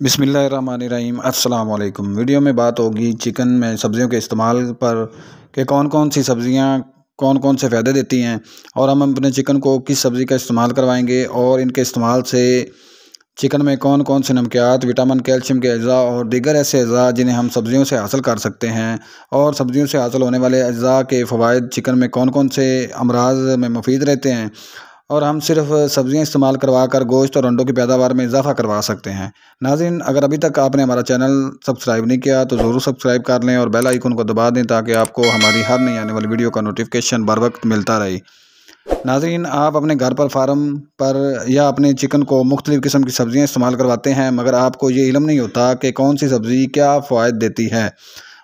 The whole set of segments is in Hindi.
बिस्मिल्लाहिर्रहमानिर्रहीम अस्सलाम वालेकुम। वीडियो में बात होगी चिकन में सब्ज़ियों के इस्तेमाल पर कि कौन कौन सी सब्ज़ियाँ कौन कौन से फ़ायदे देती हैं और हम अपने चिकन को किस सब्ज़ी का इस्तेमाल करवाएंगे और इनके इस्तेमाल से चिकन में कौन कौन से नमकियात, विटामिन, कैल्शियम के अज़ा और दीगर ऐसे अज़ा जिन्हें हम सब्ज़ियों से हासिल कर सकते हैं और सब्ज़ियों से हासिल होने वाले अज़ा के फ़वाइद चिकन में कौन कौन से अमराज में मुफीद रहते हैं और हम सिर्फ सब्ज़ियाँ इस्तेमाल करवा कर गोश्त और अंडों की पैदावार में इजाफ़ा करवा सकते हैं। नाज़रीन, अगर अभी तक आपने हमारा चैनल सब्सक्राइब नहीं किया तो ज़रूर सब्सक्राइब कर लें और बेल आइकन को दबा दें ताकि आपको हमारी हर नई आने वाली वीडियो का नोटिफिकेशन बर वक्त मिलता रहे। नाज़रीन, आप अपने घर पर फार्म पर या अपने चिकन को मुख्तलिफ़ किस्म की सब्ज़ियाँ इस्तेमाल करवाते हैं, मगर आपको ये इल्म नहीं होता कि कौन सी सब्ज़ी क्या फ़वाइद देती है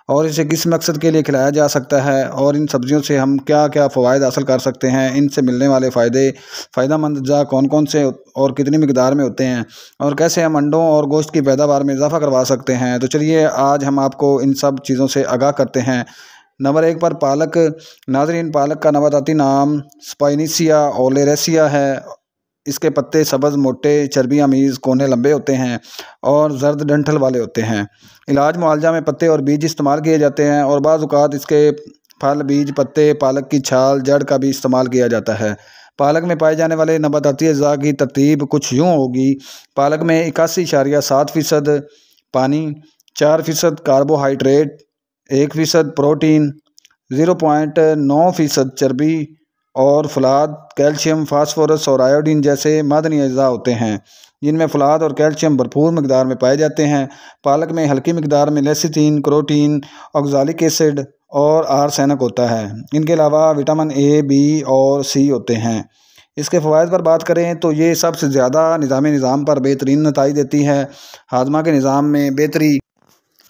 और इसे किस मकसद के लिए खिलाया जा सकता है और इन सब्ज़ियों से हम क्या क्या फ़वाइद हासिल कर सकते हैं। इनसे मिलने वाले फ़ायदेमंद अज़ा कौन कौन से और कितनी मिकदार में होते हैं और कैसे हम अंडों और गोश्त की पैदावार में इजाफ़ा करवा सकते हैं। तो चलिए आज हम आपको इन सब चीज़ों से आगाह करते हैं। नंबर 1 पर पालक। नाज़रीन, पालक का नबाताती नाम स्पाइनिसिया ओलेरेसिया है। इसके पत्ते सब्ज़, मोटे, चर्बी अमीज़, कोने लंबे होते हैं और जर्द डंठल वाले होते हैं। इलाज मुआवजा में पत्ते और बीज इस्तेमाल किए जाते हैं और बाज़ औक़ात इसके फल, बीज, पत्ते, पालक की छाल, जड़ का भी इस्तेमाल किया जाता है। पालक में पाए जाने वाले नबाताती अज़ा की तरतीब कुछ यूँ होगी। पालक में 81.7% पानी, 4% कार्बोहाइड्रेट, 1% प्रोटीन, 0.9% चर्बी और फलाद, कैल्शियम, फास्फोरस और आयोडीन जैसे मादनी अज़ा होते हैं जिनमें फलाद और कैल्शियम भरपूर मकदार में पाए जाते हैं। पालक में हल्की मकदार में लेसिथिन, कैरोटीन, ऑक्ज़ैलिक एसिड और आर्सेनिक होता है। इनके अलावा विटामिन ए, बी और सी होते हैं। इसके फ़वाइद पर बात करें तो ये सबसे ज़्यादा निज़ाम पर बेहतरीन नताइज देती है। हाजमा के निज़ाम में बेहतरी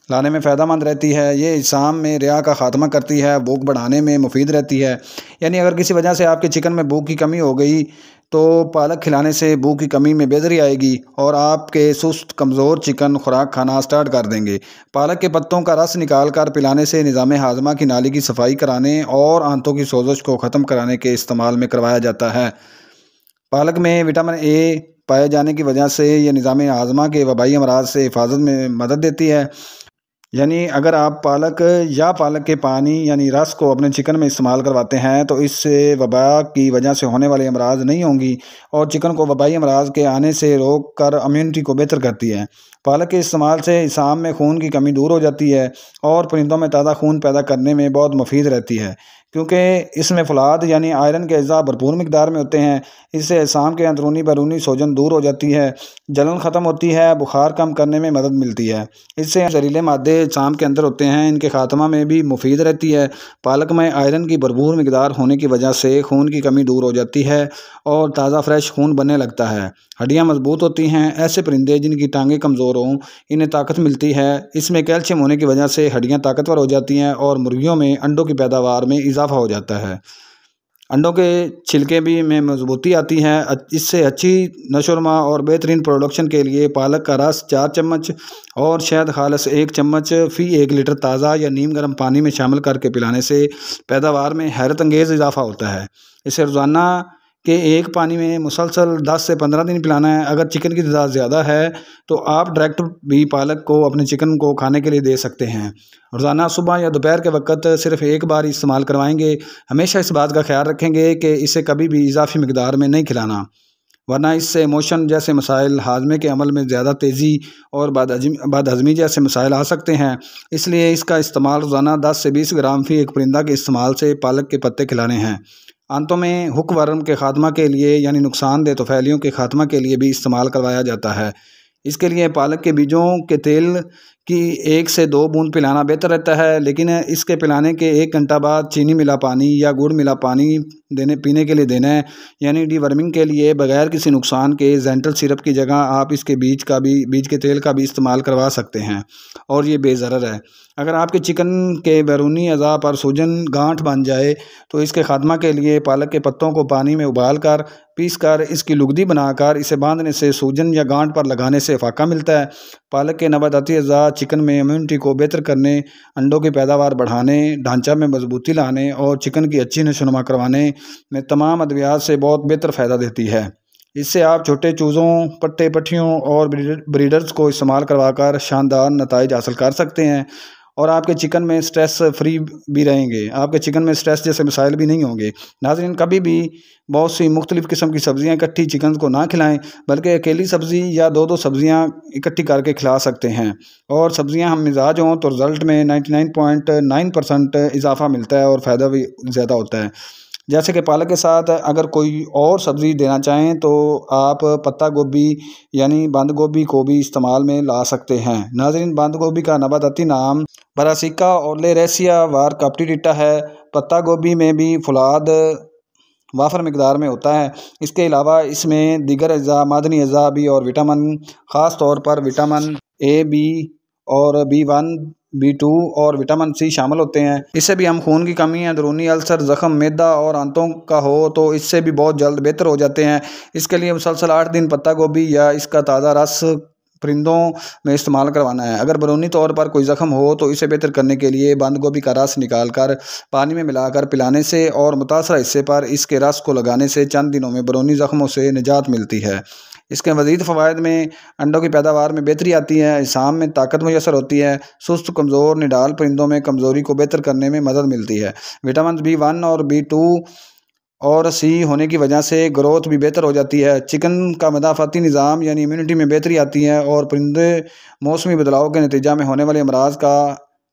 लाने में फ़ायदेमंद रहती है। ये इज्साम में रिया का ख़ात्मा करती है, भूख बढ़ाने में मुफीद रहती है। यानी अगर किसी वजह से आपके चिकन में भूख की कमी हो गई तो पालक खिलाने से भूख की कमी में बेहतरी आएगी और आपके सुस्त कमज़ोर चिकन खुराक खाना स्टार्ट कर देंगे। पालक के पत्तों का रस निकाल कर पिलाने से निज़ाम हाजमा की नाली की सफाई कराने और आंतों की सोजश को ख़त्म कराने के इस्तेमाल में करवाया जाता है। पालक में विटामिन ए पाए जाने की वजह से यह निज़ाम हाजमा के वबाई अमराज से हिफाजत में मदद देती है। यानी अगर आप पालक या पालक के पानी यानी रस को अपने चिकन में इस्तेमाल करवाते हैं तो इससे वबा की वजह से होने वाले अमराज नहीं होंगी और चिकन को वबाई अमराज के आने से रोक कर इम्यूनिटी को बेहतर करती है। पालक के इस्तेमाल से इसाम में खून की कमी दूर हो जाती है और परिंदों में ताज़ा खून पैदा करने में बहुत मुफीद रहती है क्योंकि इसमें फलाद यानी आयरन के अज़ा भरपूर मकदार में होते हैं। इससे इसाम के अंदरूनी बैरूनी सोजन दूर हो जाती है, जलन ख़त्म होती है, बुखार कम करने में मदद मिलती है। इससे जहरीले मादे इसाम के अंदर होते हैं, इनके ख़ात्मा में भी मुफीद रहती है। पालक में आयरन की भरपूर मकदार होने की वजह से खून की कमी दूर हो जाती है और ताज़ा फ्रेश खून बनने लगता है। हड्डियाँ मजबूत होती हैं। ऐसे परिंदे जिनकी टांगें कमज़ोर हों इन्हें ताकत मिलती है। इसमें कैल्शियम होने की वजह से हड्डियाँ ताकतवर हो जाती हैं और मुर्गियों में अंडों की पैदावार में इजाफा हो जाता है। अंडों के छिलके भी में मजबूती आती है। इससे अच्छी नशोरमा और बेहतरीन प्रोडक्शन के लिए पालक का रस 4 चम्मच और शहद खालिस 1 चम्मच फ़ी 1 लीटर ताज़ा या नीम गर्म पानी में शामिल करके पिलाने से पैदावार में हैरत अंगेज़ इजाफा होता है। इसे रोज़ाना के एक पानी में मुसलसल 10 से 15 दिन पिलाना है। अगर चिकन की तादाद ज़्यादा है तो आप डायरेक्ट भी पालक को अपने चिकन को खाने के लिए दे सकते हैं। रोज़ाना सुबह या दोपहर के वक्त सिर्फ एक बार इस्तेमाल करवाएंगे। हमेशा इस बात का ख्याल रखेंगे कि इसे कभी भी इजाफी मकदार में नहीं खिलाना, वरना इससे मोशन जैसे मसाइल, हाजमे के अमल में ज़्यादा तेज़ी और बदहज़मी जैसे मसाइल आ सकते हैं। इसलिए इसका इस्तेमाल रोज़ाना 10 से 20 ग्राम फ़ी एक परिंदा के इस्तेमाल से पालक के पत्ते खिलाने हैं। आंतों में हुकवर्म के ख़ात्मा के लिए यानी नुकसानदेह तोफ़ैलियों के ख़ात्मा के लिए भी इस्तेमाल करवाया जाता है। इसके लिए पालक के बीजों के तेल की 1 से 2 बूंद पिलाना बेहतर रहता है, लेकिन इसके पिलाने के 1 घंटा बाद चीनी मिला पानी या गुड़ मिला पानी पीने के लिए देना है। यानी डीवर्मिंग के लिए बगैर किसी नुकसान के जेंटल सिरप की जगह आप इसके बीज के तेल का भी इस्तेमाल करवा सकते हैं और ये बेज़रर है। अगर आपके चिकन के बैरूनी अज़ा पर सूजन गांठ बन जाए तो इसके खात्मा के लिए पालक के पत्तों को पानी में उबाल कर पीस कर इसकी लुगदी बनाकर इसे बांधने से सूजन या गांठ पर लगाने से फ़ाका मिलता है। पालक के नबाताती अज़ा चिकन में इम्यूनिटी को बेहतर करने, अंडों की पैदावार बढ़ाने, ढांचा में मजबूती लाने और चिकन की अच्छी नशोनुमा करवाने में तमाम अद्वियात से बहुत बेहतर फ़ायदा देती है। इससे आप छोटे चूज़ों, पट्टे पट्टियों और ब्रीडर्स को इस्तेमाल करवाकर शानदार नताइज हासिल कर सकते हैं और आपके चिकन में स्ट्रेस फ्री भी रहेंगे। आपके चिकन में स्ट्रेस जैसे मसाइल भी नहीं होंगे। नाज़रीन, कभी भी बहुत सी मुख्तलिफ़ किस्म की सब्ज़ियाँ इकट्ठी चिकन को ना खिलाएं, बल्कि अकेली सब्ज़ी या दो दो सब्ज़ियाँ इकट्ठी करके खिला सकते हैं। और सब्ज़ियाँ हम मिजाज हों तो रिज़ल्ट में 99.9% इजाफ़ा मिलता है और फ़ायदा भी ज़्यादा होता है। जैसे कि पालक के साथ अगर कोई और सब्ज़ी देना चाहें तो आप पत्ता गोभी यानी बंद गोभी को भी इस्तेमाल में ला सकते हैं। नाज़रीन, बंद गोभी का नबाताती नाम ब्रासिका ओलेरेसिया वार काप्टिडिटा है। पत्ता गोभी में भी फुलाद वाफर मकदार में होता है। इसके अलावा इसमें दीगर अज़ा, मादनी अज़ा भी और विटामिन, ख़ास तौर पर विटामिन ए, बी और B1, B2 और विटामिन सी शामिल होते हैं। इससे भी हम खून की कमी, अंदरूनी अल्सर, ज़ख़म, मैदा और आंतों का हो तो इससे भी बहुत जल्द बेहतर हो जाते हैं। इसके लिए मुसलसल 8 दिन पत्ता गोभी या इसका ताज़ा रस परिंदों में इस्तेमाल करवाना है। अगर बरूनी तौर पर कोई ज़ख़म हो तो इसे बेहतर करने के लिए बंद गोभी का रस निकाल कर पानी में मिलाकर पिलाने से और मुतासरा हिस्से पर इसके रस को लगाने से चंद दिनों में बरूनी ज़ख़मों से निजात मिलती है। इसके मज़ीद फ़वाइद में अंडों की पैदावार में बेहतरी आती है, इसाम में ताकत मुयसर होती है, सुस्त, कमज़ोर, निडाल परिंदों में कमज़ोरी को बेहतर करने में मदद मिलती है। विटामिन B1 और B2 और सी होने की वजह से ग्रोथ भी बेहतर हो जाती है। चिकन का मदाफ़ाती निज़ाम यानी इम्यूनिटी में बेहतरी आती है और परिंदे मौसमी बदलाव के नतीजा में होने वाले अमराज का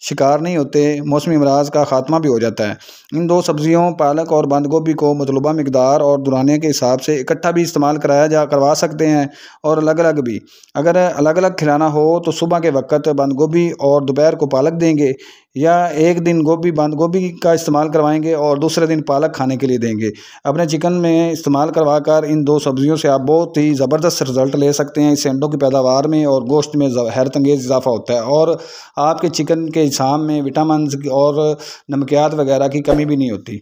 शिकार नहीं होते, मौसमी अमराज का ख़ात्मा भी हो जाता है। इन दो सब्ज़ियों पालक और बंद गोभी को मतलूबा मिकदार और दुराने के हिसाब से इकट्ठा भी इस्तेमाल करवा सकते हैं और अलग अलग भी। अगर अलग अलग खिलाना हो तो सुबह के वक्त बंद गोभी और दोपहर को पालक देंगे, या एक दिन बंद गोभी का इस्तेमाल करवाएंगे और दूसरे दिन पालक खाने के लिए देंगे। अपने चिकन में इस्तेमाल करवा कर इन दो सब्ज़ियों से आप बहुत ही ज़बरदस्त रिज़ल्ट ले सकते हैं। इससे अंडों की पैदावार में और गोश्त में हैरत अंगेज़ इजाफ़ा होता है और आपके चिकन के इसाम में विटामिन और नमकियात वगैरह की कमी भी नहीं होती।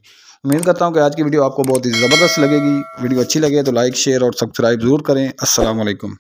उम्मीद करता हूँ कि आज की वीडियो आपको बहुत ही ज़बरदस्त लगेगी। वीडियो अच्छी लगे तो लाइक, शेयर और सब्सक्राइब ज़रूर करें। अस्सलाम वालेकुम।